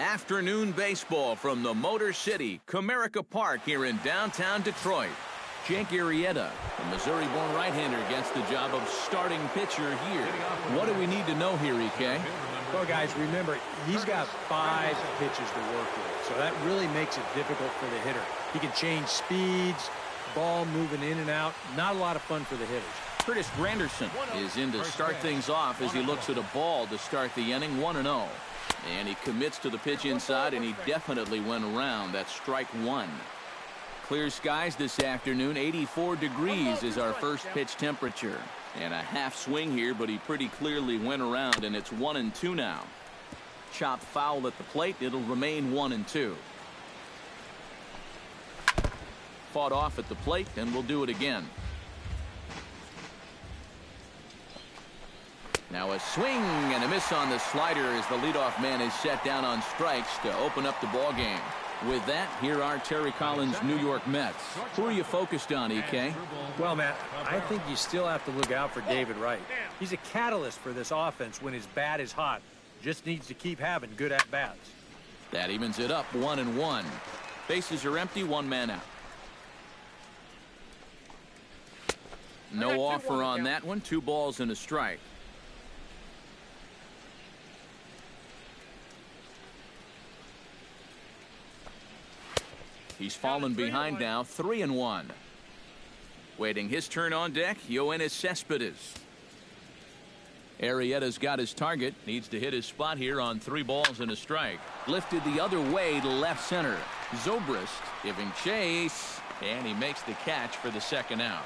Afternoon baseball from the Motor City, Comerica Park here in downtown Detroit. Jake Arrieta, the Missouri-born right-hander, gets the job of starting pitcher here. What do we need to know here, EK? Well, guys, remember, he's got 5 pitches to work with, so that really makes it difficult for the hitter. He can change speeds, ball moving in and out. Not a lot of fun for the hitters. Curtis Granderson is in to start things off as he looks at a ball to start the inning, 1-0. And he commits to the pitch inside, and he definitely went around. That's strike 1. Clear skies this afternoon. 84 degrees is our first pitch temperature. And a half swing here, but he pretty clearly went around, and it's 1-2 now. Chop foul at the plate. It'll remain 1-2. Fought off at the plate, and we'll do it again. Now a swing and a miss on the slider as the leadoff man is set down on strikes to open up the ball game. With that, here are Terry Collins' New York Mets. Who are you focused on, EK? Well, Matt, I think you still have to look out for David Wright. He's a catalyst for this offense when his bat is hot. Just needs to keep having good at-bats. That evens it up, 1-1. Bases are empty, 1 man out. No offer on that one. 2 balls and a strike. He's fallen behind now, 3-1. Waiting his turn on deck, Yoenis Cespedes. Arrieta's got his target. Needs to hit his spot here on 3 balls and a strike. Lifted the other way to left center. Zobrist giving chase, and he makes the catch for the second out.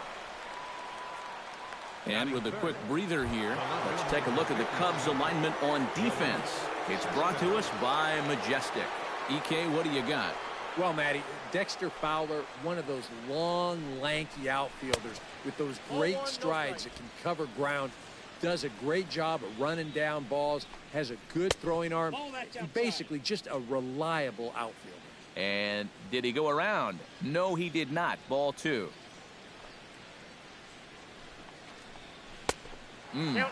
And with a quick breather here, let's take a look at the Cubs alignment on defense. It's brought to us by Majestic. EK, what do you got? Well, Matty, Dexter Fowler, one of those long, lanky outfielders with those great strides that can cover ground, does a great job of running down balls, has a good throwing arm. He's basically just a reliable outfielder. And did he go around? No, he did not. Ball 2.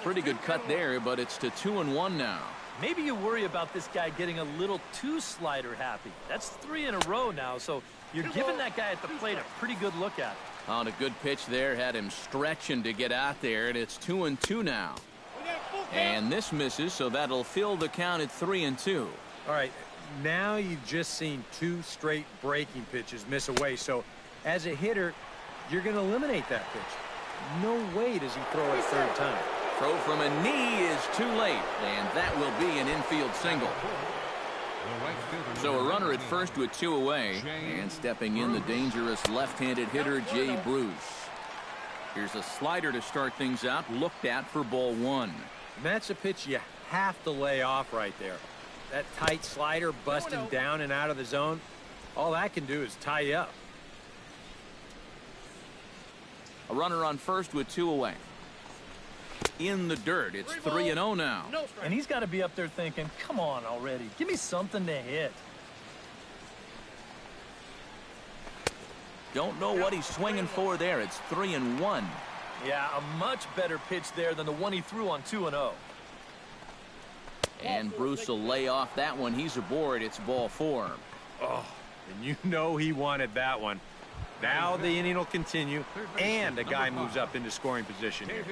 Pretty good cut there, but it's to 2-1 now. Maybe you worry about this guy getting a little too slider happy. That's 3 in a row now, so you're giving that guy at the plate a pretty good look at it. On a good pitch there, had him stretching to get out there, and it's 2-2 now. And this misses, so that'll fill the count at 3-2. All right, now you've just seen 2 straight breaking pitches miss away, so as a hitter, you're going to eliminate that pitch. No way does he throw it a third time. Throw from a knee is too late, and that will be an infield single. So a runner at first with 2 away, and stepping in the dangerous left-handed hitter, Jay Bruce. Here's a slider to start things out, looked at for ball 1. And that's a pitch you have to lay off right there. That tight slider busting down and out of the zone, all that can do is tie you up. A runner on first with 2 away. In the dirt. It's 3-0 now. And he's got to be up there thinking, come on already. Give me something to hit. Don't know what he's swinging for there. It's 3-1. Yeah, a much better pitch there than the one he threw on 2-0. And Bruce will lay off that one. He's aboard. It's ball 4. Oh, and you know he wanted that one. Now the inning will continue, and a guy moves up into scoring position here.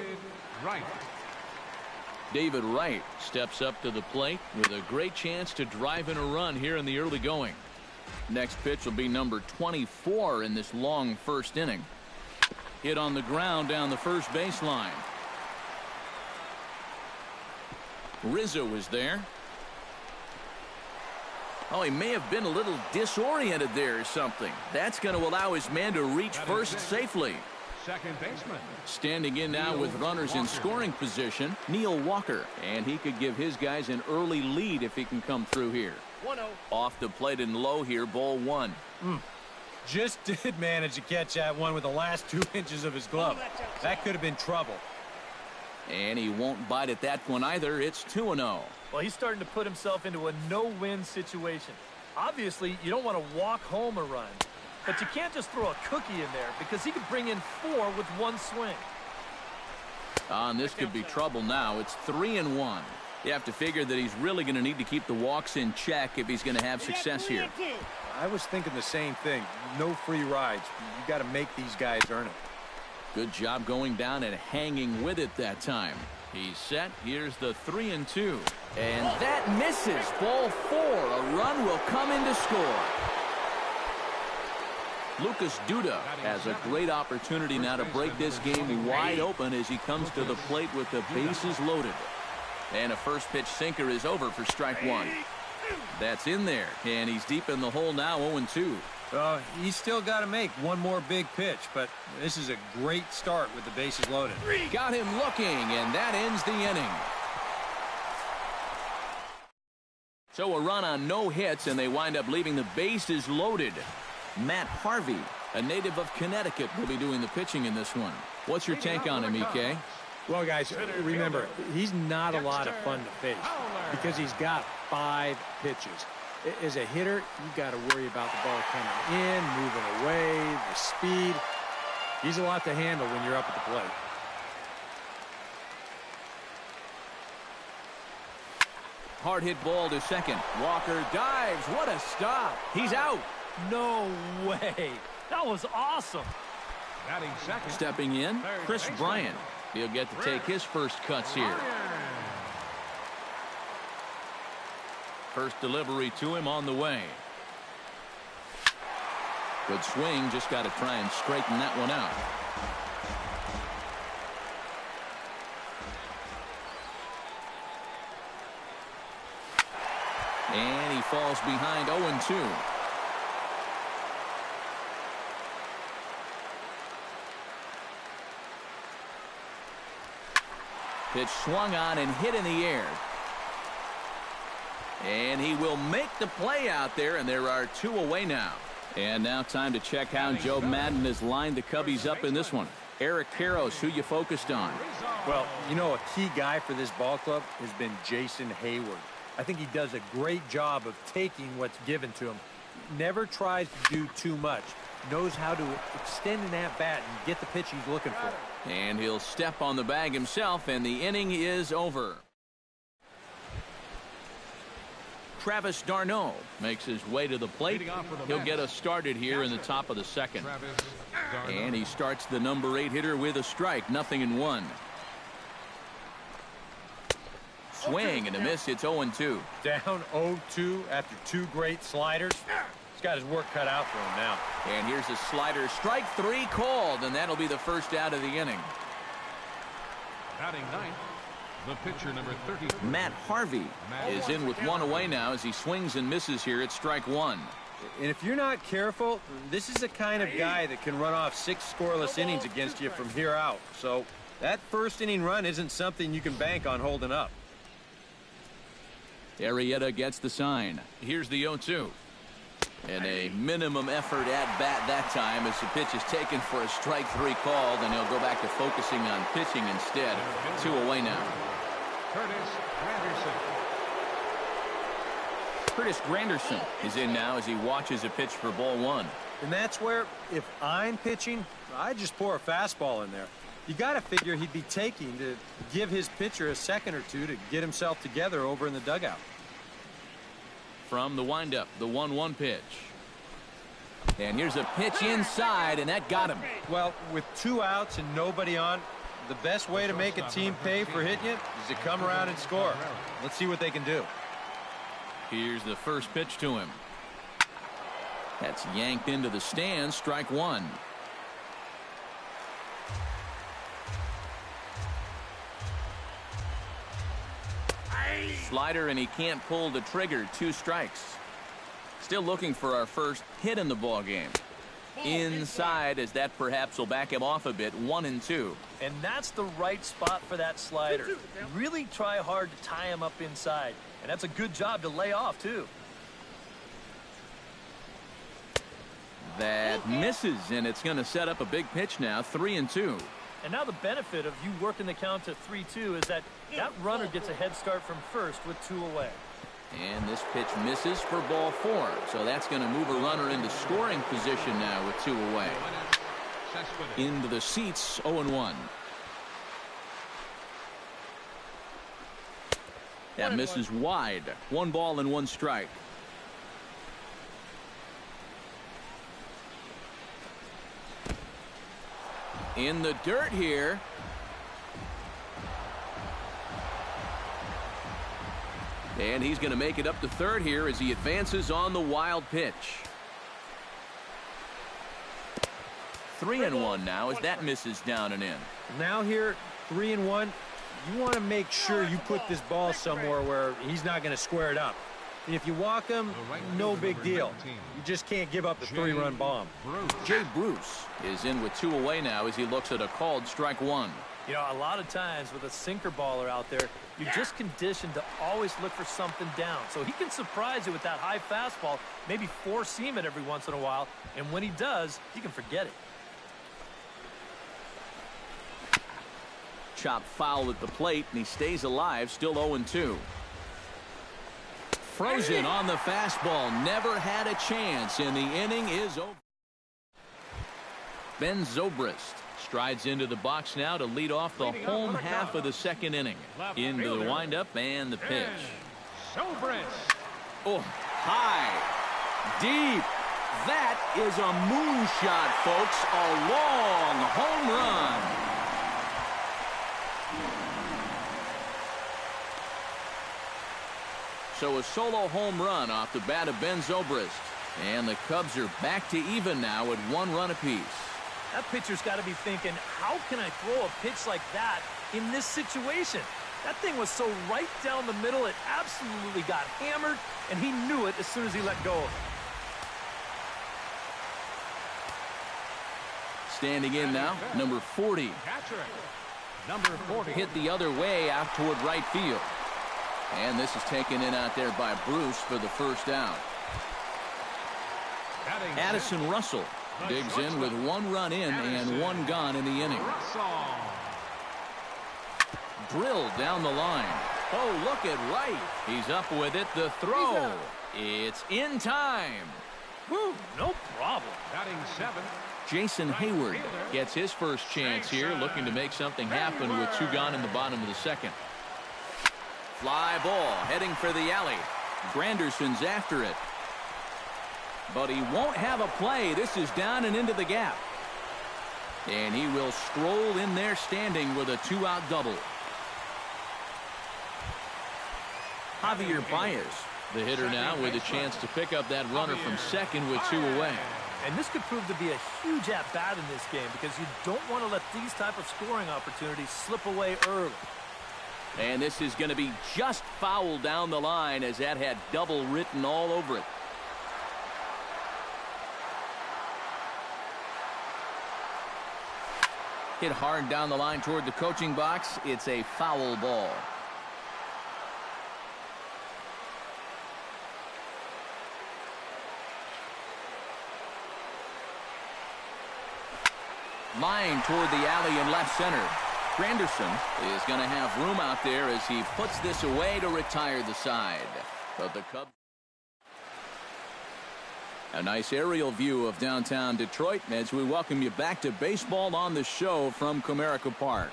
David Wright steps up to the plate with a great chance to drive in a run here in the early going. Next pitch will be number 24 in this long first inning. Hit on the ground down the first baseline. Rizzo is there. Oh, he may have been a little disoriented there or something. That's going to allow his man to reach first safely. Second baseman. Standing in now with runners in scoring position, Neil Walker. And he could give his guys an early lead if he can come through here. 1-0. Off the plate and low here, ball 1. Just did manage to catch that one with the last 2 inches of his glove. That could have been trouble. And he won't bite at that one either. It's 2-0. Well, he's starting to put himself into a no-win situation. Obviously, you don't want to walk home a run. But you can't just throw a cookie in there because he could bring in 4 with 1 swing. And this could be trouble now. It's 3-1. You have to figure that he's really going to need to keep the walks in check if he's going to have success here. I was thinking the same thing. No free rides. You got to make these guys earn it. Good job going down and hanging with it that time. He's set. Here's the 3-2. And that misses. Ball 4. A run will come in to score. Lucas Duda has a great opportunity now to break this game wide open as he comes to the plate with the bases loaded. And a first pitch sinker is over for strike 1. That's in there, and he's deep in the hole now, 0-2. He's still got to make one more big pitch, but this is a great start with the bases loaded. Got him looking, and that ends the inning. So a run on no hits, and they wind up leaving the bases loaded. Matt Harvey, a native of Connecticut, will be doing the pitching in this one. What's your take on him, EK? Well, guys, remember, he's not a lot of fun to face because he's got 5 pitches. As a hitter, you got to worry about the ball coming in, moving away, the speed. He's a lot to handle when you're up at the plate. Hard hit ball to second. Walker dives. What a stop. He's out. No way. That was awesome. Stepping in, Chris Bryant. He'll get to take his first cuts here. First delivery to him on the way. Good swing. Just got to try and straighten that one out. And he falls behind 0-2. Pitch swung on and hit in the air. And he will make the play out there, and there are 2 away now. And now time to check how Joe Madden has lined the Cubbies up in this one. Eric Karros, who you focused on? Well, you know, a key guy for this ball club has been Jason Hayward. I think he does a great job of taking what's given to him. Never tries to do too much. Knows how to extend an at-bat and get the pitch he's looking for. And he'll step on the bag himself, and the inning is over. Travis d'Arnaud makes his way to the plate. He'll get us started here in the top of the second. And he starts the number 8 hitter with a strike, 0-1. Swing and a miss. It's 0-2. Down 0-2 after 2 great sliders. He's got his work cut out for him now. And here's a slider. Strike 3 called, and that'll be the first out of the inning. Batting ninth, the pitcher number 30. Matt Harvey is in with 1 away now as he swings and misses here at strike 1. And if you're not careful, this is the kind of guy that can run off 6 scoreless innings against you from here out. So that first inning run isn't something you can bank on holding up. Arrieta gets the sign. Here's the 0-2. And a minimum effort at bat that time as the pitch is taken for a strike 3 called, and he'll go back to focusing on pitching instead. 2 away now. Curtis Granderson is in now as he watches a pitch for ball 1. And that's where, if I'm pitching, I just pour a fastball in there. You got to figure he'd be taking to give his pitcher a second or 2 to get himself together over in the dugout. From the windup, the 1-1 pitch. And here's a pitch inside, and that got him. Well, with 2 outs and nobody on, the best way to make a team pay for hitting it is to come around and score. Let's see what they can do. Here's the first pitch to him. That's yanked into the stands, strike 1. Slider, and he can't pull the trigger. 2 strikes. Still looking for our first hit in the ball game. Inside, as that perhaps will back him off a bit. 1-2. And that's the right spot for that slider. Really try hard to tie him up inside. And that's a good job to lay off, too. That misses, and it's going to set up a big pitch now. 3-2. And now the benefit of you working the count to 3-2 is that runner gets a head start from first with 2 away. And this pitch misses for ball 4. So that's going to move a runner into scoring position now with 2 away. Into the seats, 0-1. That misses wide. 1 ball and 1 strike. In the dirt here. And he's going to make it up to third here as he advances on the wild pitch. 3-1 now as that misses down and in. Now here, 3-1. You want to make sure you put this ball somewhere where he's not going to square it up. And if you walk him, no big deal. You just can't give up the 3-run bomb. Jay Bruce is in with 2 away now as he looks at a called strike 1. You know, a lot of times with a sinker baller out there, you're just conditioned to always look for something down. So he can surprise you with that high fastball, maybe four-seam it every once in a while, and when he does, you can forget it. Chop foul at the plate, and he stays alive, still 0-2. Frozen on the fastball, never had a chance, and the inning is over. Ben Zobrist strides into the box now to lead off the home half of the second inning. Into the windup and the pitch. Oh, high, deep. That is a moonshot, folks. A long home run. So a solo home run off the bat of Ben Zobrist. And the Cubs are back to even now at 1 run apiece. That pitcher's got to be thinking, how can I throw a pitch like that in this situation? That thing was so right down the middle, it absolutely got hammered, and he knew it as soon as he let go of it. Standing in now, number 40. Number 40. Hit the other way out toward right field. And this is taken in out there by Bruce for the first out. Addison Russell digs in with 1 run in and 1 gone in the inning. Drilled down the line. Oh, look at right. He's up with it. The throw. It's in time. Woo, no problem. Batting 7. Jason Hayward gets his first chance here, looking to make something happen with 2 gone in the bottom of the second. Fly ball heading for the alley. Granderson's after it. But he won't have a play. This is down and into the gap. And he will stroll in there standing with a 2-out double. Javier Baez, the hitter now, with a chance to pick up that runner from second with 2 away. And this could prove to be a huge at-bat in this game because you don't want to let these type of scoring opportunities slip away early. And this is going to be just foul down the line as that had double written all over it. Hit hard down the line toward the coaching box. It's a foul ball. Line toward the alley in left center. Granderson is going to have room out there as he puts this away to retire the side. But the Cubs. A nice aerial view of downtown Detroit as we welcome you back to Baseball on the Show from Comerica Park.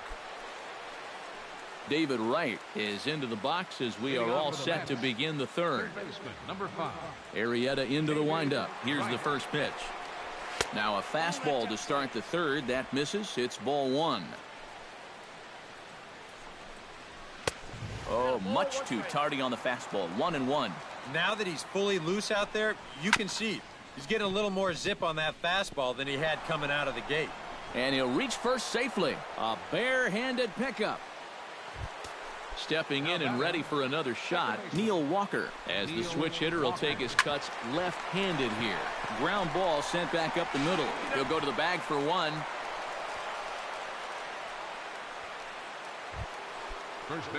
David Wright is into the box as we are all set to begin the third. Number 5. Arrieta into the windup. Here's the first pitch. Now a fastball to start the third. That misses. It's ball 1. Oh, much too tardy on the fastball. 1-1. Now that he's fully loose out there, you can see he's getting a little more zip on that fastball than he had coming out of the gate. And he'll reach first safely. A bare-handed pickup. Stepping in and ready for another shot, Neil Walker, as the switch hitter will take his cuts left-handed here. Ground ball sent back up the middle. He'll go to the bag for 1.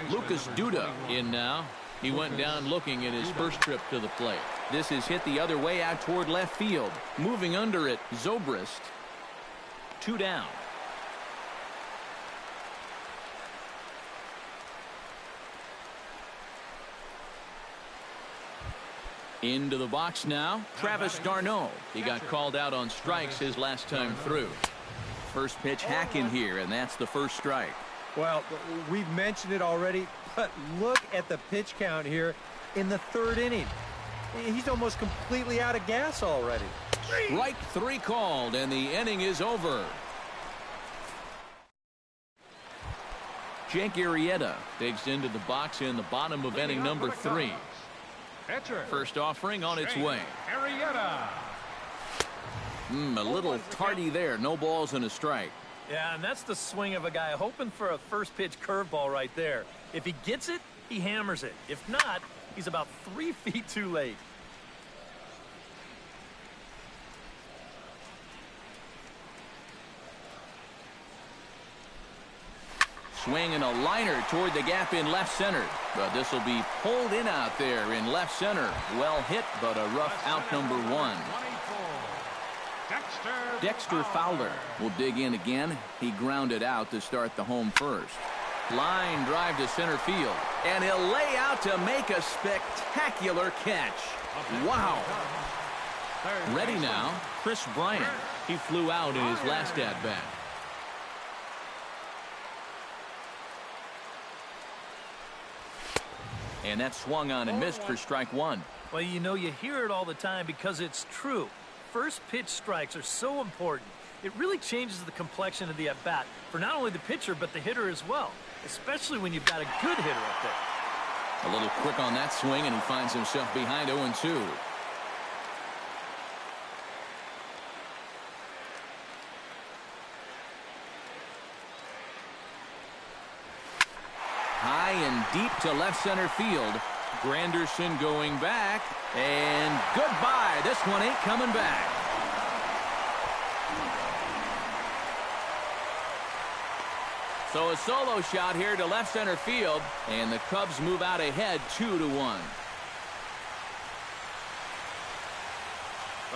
Lucas Duda in now. He went down looking at his first trip to the plate. This is hit the other way out toward left field. Moving under it, Zobrist. 2 down. Into the box now, Travis d'Arnaud. He got called out on strikes his last time through. First pitch hack in here, and that's the first strike. Well, we've mentioned it already, but look at the pitch count here in the third inning. He's almost completely out of gas already. Strike 3 called, and the inning is over. Jake Arrieta digs into the box in the bottom of inning number 3. First offering on its way. A little tardy there. No balls and a strike. Yeah, and that's the swing of a guy hoping for a first pitch curveball right there. If he gets it, he hammers it. If not, he's about 3 feet too late. Swing and a liner toward the gap in left center. But this will be pulled in out there in left center. Well hit, but a rough out number 1. Dexter Fowler will dig in again. He grounded out to start the home first. Line drive to center field. And he'll lay out to make a spectacular catch. Wow. Ready now, Chris Bryant. He flew out in his last at-bat. And that swung on and missed for strike 1. Well, you know, you hear it all the time because it's true. First pitch strikes are so important. It really changes the complexion of the at-bat for not only the pitcher but the hitter as well, especially when you've got a good hitter up there. A little quick on that swing, and he finds himself behind 0-2. High and deep to left center field. Granderson going back, and goodbye. This one ain't coming back. So a solo shot here to left center field, and the Cubs move out ahead 2-1.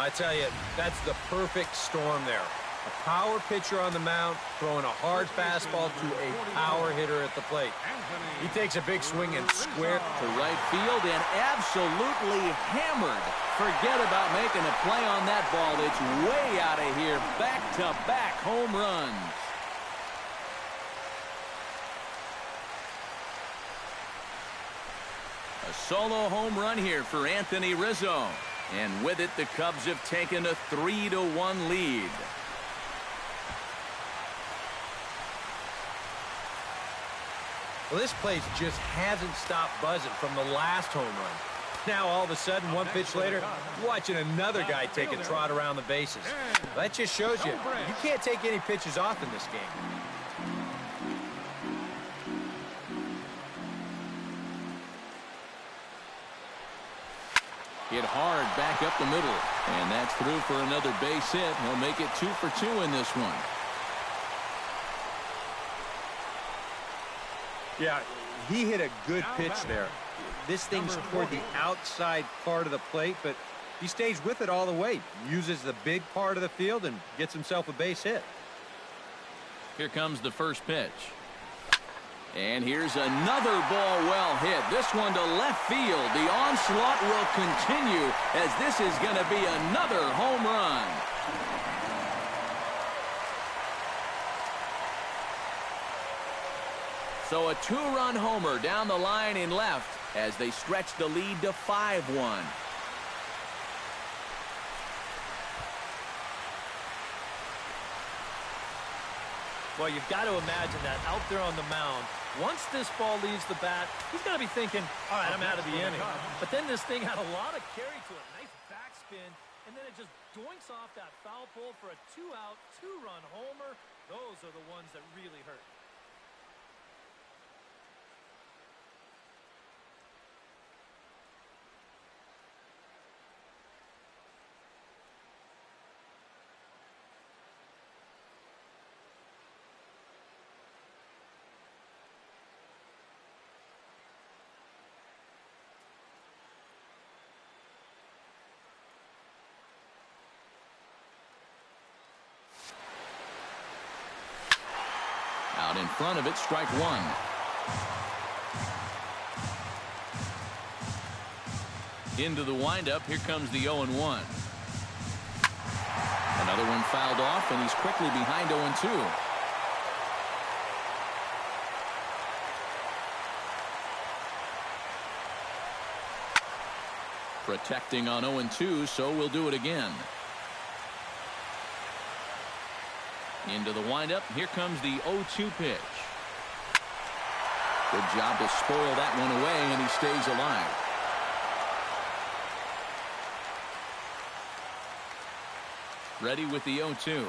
I tell you, that's the perfect storm there. A power pitcher on the mound throwing a hard fastball to a power hitter at the plate. He takes a big swing and square to right field and absolutely hammered. Forget about making a play on that ball. It's way out of here. Back-to-back home runs. A solo home run here for Anthony Rizzo. And with it, the Cubs have taken a 3-1 lead. Well, this place just hasn't stopped buzzing from the last home run. Now, all of a sudden, one pitch later, watching another guy take a trot around the bases. That just shows you can't take any pitches off in this game. Hit hard back up the middle. And that's through for another base hit. He'll make it 2 for 2 in this one. Yeah, he hit a good pitch there. This thing's toward the outside part of the plate, but he stays with it all the way. Uses the big part of the field and gets himself a base hit. Here comes the first pitch. And here's another ball well hit. This one to left field. The onslaught will continue as this is going to be another home run. So a 2-run homer down the line in left as they stretch the lead to 5-1. Well, you've got to imagine that out there on the mound, once this ball leaves the bat, he's got to be thinking, all right, I'm out of the inning. But then this thing had a lot of carry to it. Nice backspin, and then it just doinks off that foul pole for a 2-out, 2-run homer. Those are the ones that really hurt. Out in front of it, strike 1. Into the windup, here comes the 0-1. Another one fouled off, and he's quickly behind 0-2. Protecting on 0-2, so we'll do it again. Into the windup. Here comes the 0-2 pitch. Good job to spoil that one away, and he stays alive. Ready with the 0-2.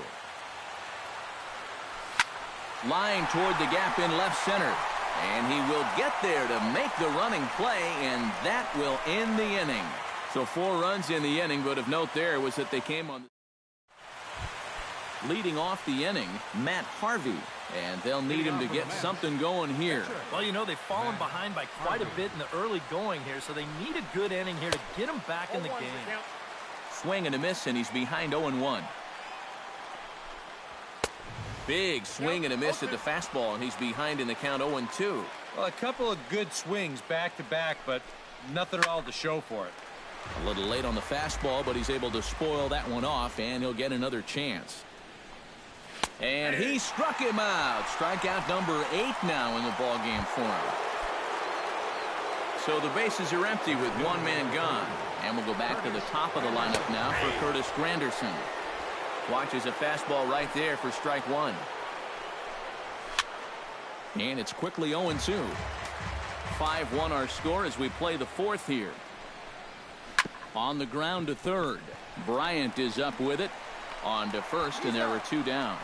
Line toward the gap in left center. And he will get there to make the running play, and that will end the inning. So 4 runs in the inning, but of note there was that they came on. Leading off the inning, Matt Harvey. And they'll need him to get something going here. Well, you know, they've fallen behind by quite a bit in the early going here, so they need a good inning here to get him back in the game. Swing and a miss, and he's behind 0-1. Big swing and a miss at the fastball, and he's behind in the count 0-2. Well, a couple of good swings back-to-back, but nothing at all to show for it. A little late on the fastball, but he's able to spoil that one off, and he'll get another chance. And he struck him out. Strikeout number 8 now in the ballgame for him. So the bases are empty with 1 man gone. And we'll go back to the top of the lineup now for Curtis Granderson. Watches a fastball right there for strike 1. And it's quickly 0-2. 5-1 our score as we play the 4th here. On the ground to third. Bryant is up with it. On to first, and there are 2 down.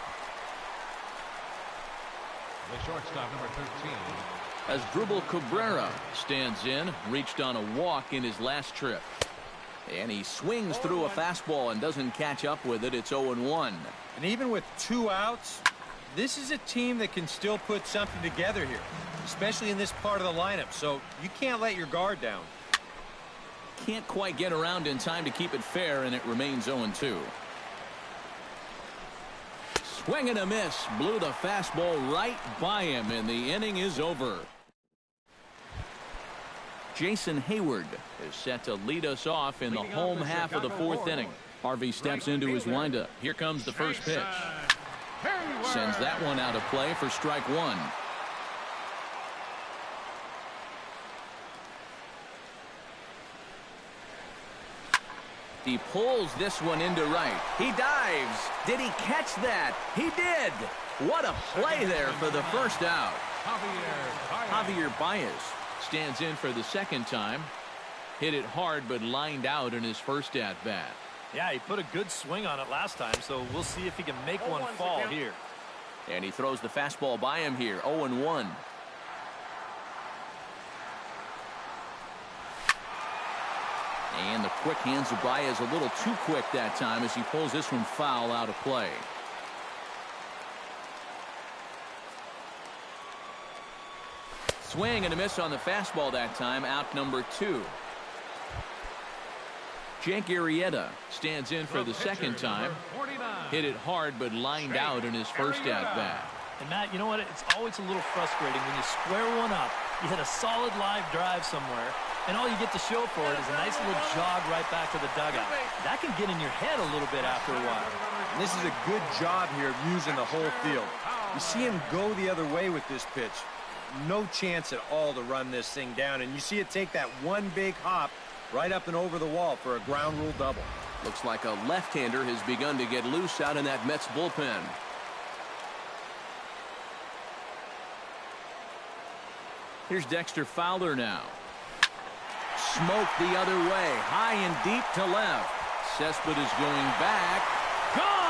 The shortstop, number 13. As Dribble Cabrera stands in, reached on a walk in his last trip. And he swings through a fastball and doesn't catch up with it. It's 0-1. And even with 2 outs, this is a team that can still put something together here, especially in this part of the lineup. So you can't let your guard down. Can't quite get around in time to keep it fair, and it remains 0-2. Swing and a miss. Blew the fastball right by him, and the inning is over. Jason Hayward is set to lead us off in the home half of the 4th inning. Harvey steps into his windup. Here comes the first pitch. Sends that one out of play for strike 1. He pulls this one into right. He dives. Did he catch that? He did. What a play there for the first out. Javier Baez stands in for the second time. Hit it hard, but lined out in his first at-bat. Yeah, he put a good swing on it last time, so we'll see if he can make one fall here. And he throws the fastball by him here. 0-1. And the quick hands of Baez a little too quick that time as he pulls this one foul out of play. Swing and a miss on the fastball that time. Out number 2. Jake Arrieta stands in for the second time. Hit it hard, but lined out in his first at-bat. And Matt, you know what? It's always a little frustrating when you square one up, you hit a solid live drive somewhere, and all you get to show for it is a nice little jog right back to the dugout. That can get in your head a little bit after a while. And this is a good job here of using the whole field. You see him go the other way with this pitch. No chance at all to run this thing down, and you see it take that one big hop right up and over the wall for a ground rule double. Looks like a left-hander has begun to get loose out in that Mets bullpen. Here's Dexter Fowler now. Smoked the other way, high and deep to left. Cespedes going back. Gone!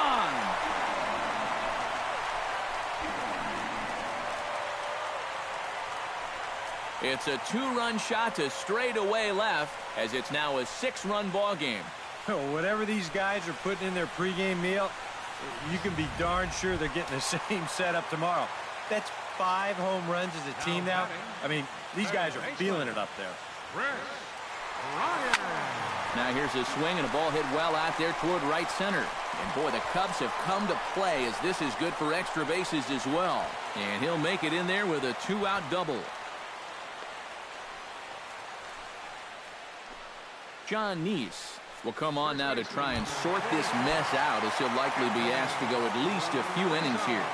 It's a 2-run shot to straightaway left, as it's now a 6-run ball game. Whatever these guys are putting in their pregame meal, you can be darn sure they're getting the same setup tomorrow. That's 5 home runs as a team now. I mean, these guys are feeling it up there. Now here's a swing and a ball hit well out there toward right center. And boy, the Cubs have come to play as this is good for extra bases as well. And he'll make it in there with a 2-out double. John Neese will come on now to try and sort this mess out, as he'll likely be asked to go at least a few innings here.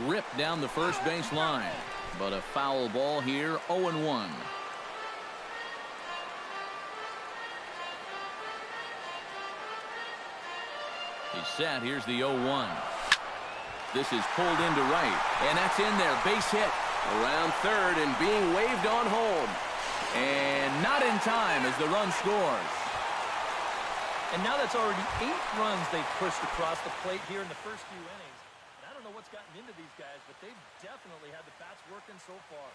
ripped down the first base line. But a foul ball here, 0-1. He's set. Here's the 0-1. This is pulled into right, and that's in there. Base hit around third and being waved on home. And not in time as the run scores. And now that's already 8 runs they've pushed across the plate here in the first few innings. And I don't know what's gotten into these guys, but they've definitely had the bats working so far.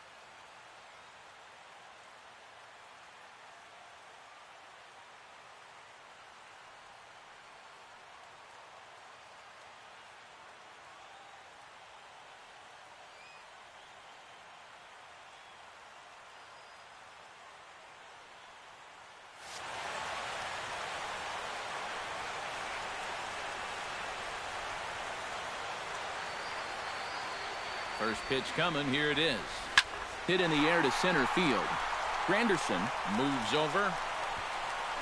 First pitch coming. Here it is. Hit in the air to center field. Granderson moves over.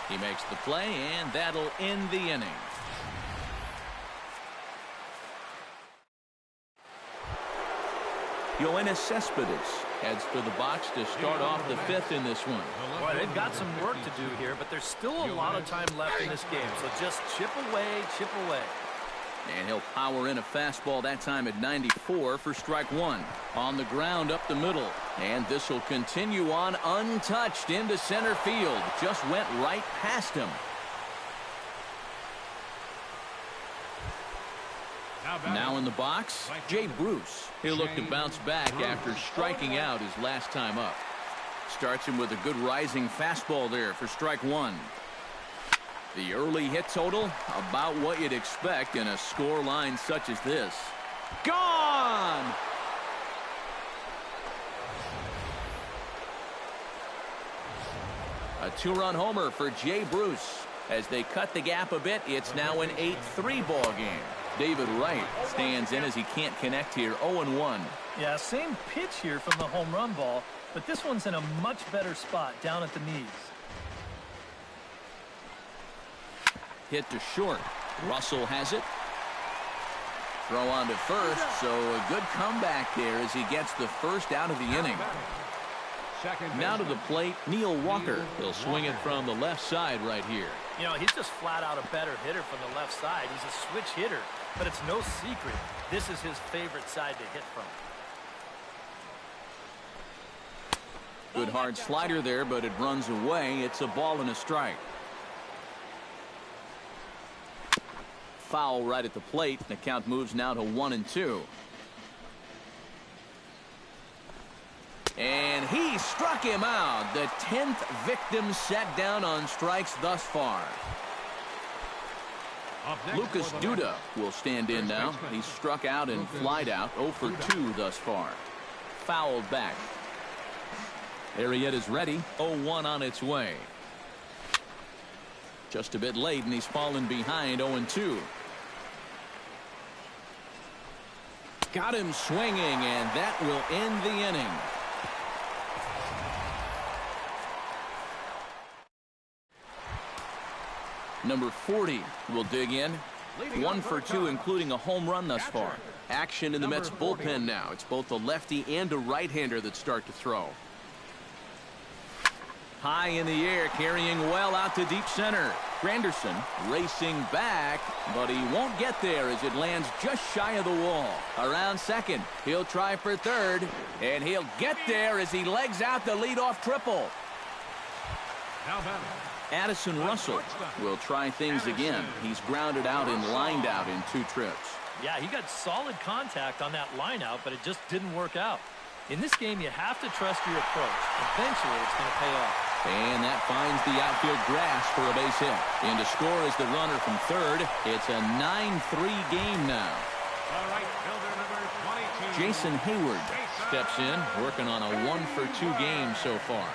He makes the play, and that'll end the inning. Yoenis Cespedes heads for the box to start off the 5th in this one. Boy, they've got some work to do here, but there's still a lot of time left in this game. So just chip away, chip away. And he'll power in a fastball that time at 94 for strike 1. On the ground up the middle. And this will continue on untouched into center field. Just went right past him. Now in the box, Jay Bruce. He'll look to bounce back after striking out his last time up. Starts him with a good rising fastball there for strike 1. The early hit total, about what you'd expect in a score line such as this. Gone! A 2-run homer for Jay Bruce. As they cut the gap a bit, it's now an 8-3 ball game. David Wright stands in as he can't connect here, 0-1. Yeah, same pitch here from the home run ball, but this one's in a much better spot down at the knees. Hit to short. Russell has it. Throw on to first, so a good comeback there as he gets the first out of the inning. Now to the plate, Neil Walker. He'll swing it from the left side right here. You know, he's just flat out a better hitter from the left side. He's a switch hitter, but it's no secret. This is his favorite side to hit from. Good hard slider there, but it runs away. It's a ball and a strike. Foul right at the plate. The count moves now to 1-2. And he struck him out. The 10th victim set down on strikes thus far. Lucas Duda will stand in now. He's struck out and flied out, 0 for 2 thus far. Fouled back. Arrieta is ready, 0-1 on its way. Just a bit late, and he's fallen behind, 0-2. Got him swinging, and that will end the inning. Number 40 will dig in. 1 for 2, including a home run thus far. Action in the Mets bullpen now. It's both a lefty and a right-hander that start to throw. High in the air, carrying well out to deep center. Granderson racing back, but he won't get there as it lands just shy of the wall. Around second, he'll try for third, and he'll get there as he legs out the leadoff triple. Addison Russell will try things again. He's grounded out and lined out in 2 trips. Yeah, he got solid contact on that line out, but it just didn't work out. In this game, you have to trust your approach. Eventually, it's going to pay off. And that finds the outfield grass for a base hit. And to score is the runner from third. It's a 9-3 game now. All right, fielder number 22. Jason Hayward steps in, working on a 1 for 2 game so far.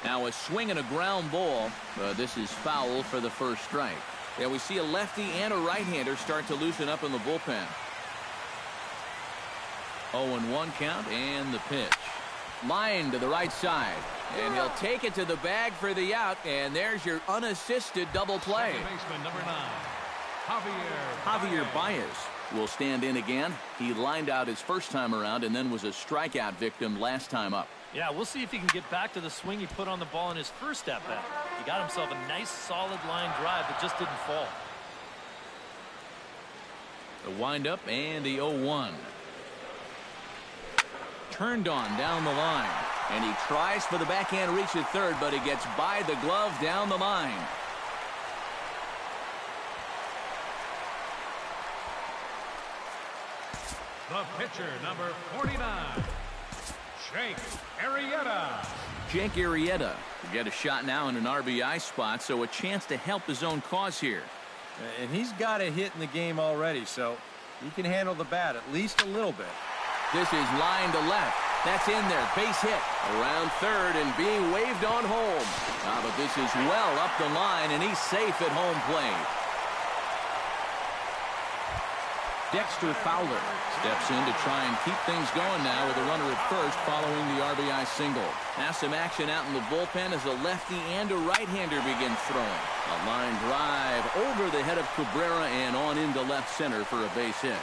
Now a swing and a ground ball. This is foul for the first strike. Yeah, we see a lefty and a right-hander start to loosen up in the bullpen. 0-1 count, and the pitch. Line to the right side, and he'll take it to the bag for the out, and there's your unassisted double play. Second baseman number 9, Javier Baez will stand in again. He lined out his first time around and then was a strikeout victim last time up. Yeah, we'll see if he can get back to the swing he put on the ball in his first at-bat. He got himself a nice solid line drive that just didn't fall. The windup and the 0-1. Turned on down the line. And he tries for the backhand reach at third, but he gets by the glove down the line. The pitcher, number 49, Jake Arrieta. Jake Arrieta will get a shot now in an RBI spot, so a chance to help his own cause here. And he's got a hit in the game already, so he can handle the bat at least a little bit. This is line to left. That's in there. Base hit. Around third and being waved on home. But this is well up the line, and he's safe at home plate. Dexter Fowler steps in to try and keep things going now with a runner at first following the RBI single. Now some action out in the bullpen as a lefty and a right-hander begin throwing. A line drive over the head of Cabrera and on into left center for a base hit.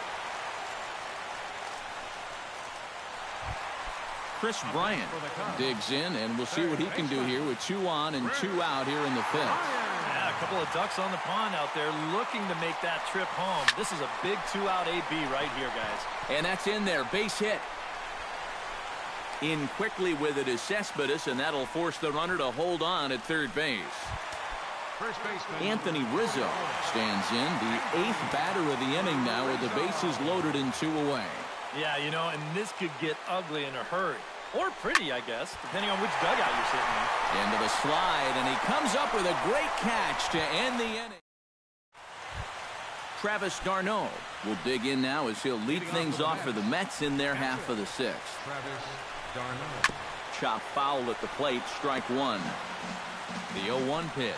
Chris Bryant digs in, and we'll see what he can do here with 2 on and 2 out here in the 5th. Yeah, a couple of ducks on the pond out there looking to make that trip home. This is a big 2-out AB right here, guys. And that's in there. Base hit. In quickly with it is Cespedes, and that'll force the runner to hold on at third base. First baseman Anthony Rizzo stands in, the 8th batter of the inning now with the bases loaded and 2 away. Yeah, you know, and this could get ugly in a hurry. Or pretty, I guess, depending on which dugout you're sitting in. Into the slide, and he comes up with a great catch to end the inning. Travis d'Arnaud will dig in now as he'll lead things off for the Mets in their half of the 6th. Travis d'Arnaud. Chop foul at the plate, strike 1. The 0-1 pitch.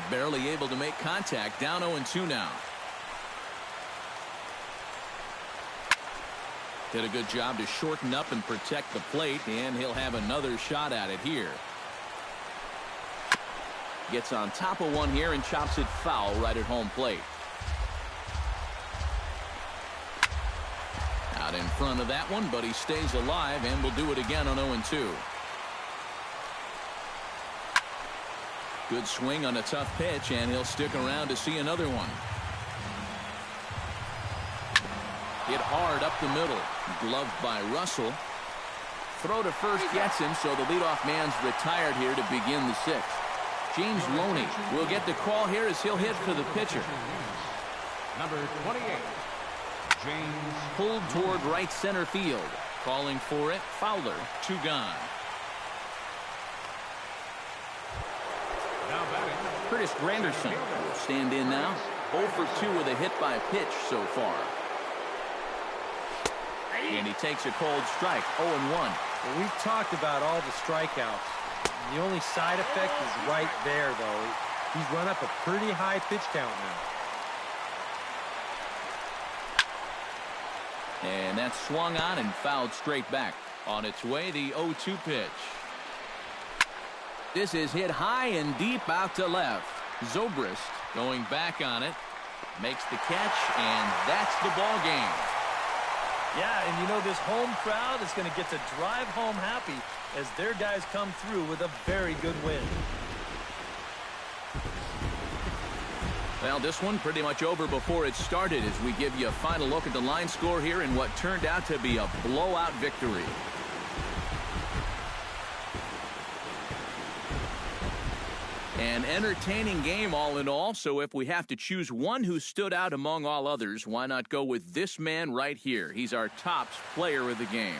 Barely able to make contact, down 0-2 now. Did a good job to shorten up and protect the plate, and he'll have another shot at it here. Gets on top of one here and chops it foul right at home plate. Out in front of that one, but he stays alive and will do it again on 0-2. Good swing on a tough pitch, and he'll stick around to see another one. Hit hard up the middle. Gloved by Russell. Throw to first gets him, so the leadoff man's retired here to begin the 6th. James Loney will get the call here as he'll hit for the pitcher. Number 28, James. Pulled toward right center field. Calling for it, Fowler. 2 gone. Now batting, Curtis Granderson will stand in now. 0 for 2 with a hit by pitch so far. And he takes a cold strike, 0-1. Well, we've talked about all the strikeouts. The only side effect is right there, though. He's run up a pretty high pitch count now. And that's swung on and fouled straight back. On its way, the 0-2 pitch. This is hit high and deep out to left. Zobrist going back on it. Makes the catch, and that's the ball game. Yeah, and you know, this home crowd is going to get to drive home happy as their guys come through with a very good win. Well, this one pretty much over before it started as we give you a final look at the line score here in what turned out to be a blowout victory. An entertaining game all in all, so if we have to choose one who stood out among all others, why not go with this man right here? He's our tops player of the game.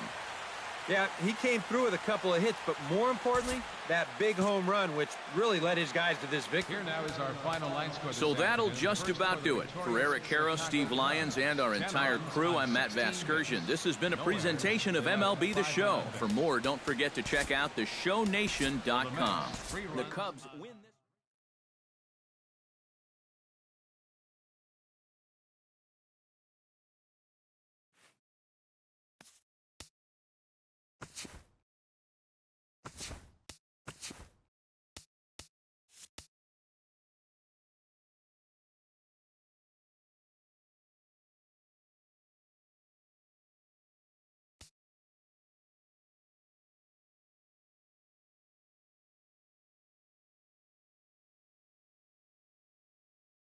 Yeah, he came through with a couple of hits, but more importantly, that big home run, which really led his guys to this victory. Here now is our final line score. So that'll just about do it. For Eric Harrow, Steve Lyons, and our entire crew, I'm Matt Vasgersian. This has been a presentation of MLB The Show. For more, don't forget to check out theshownation.com. The Cubs win this.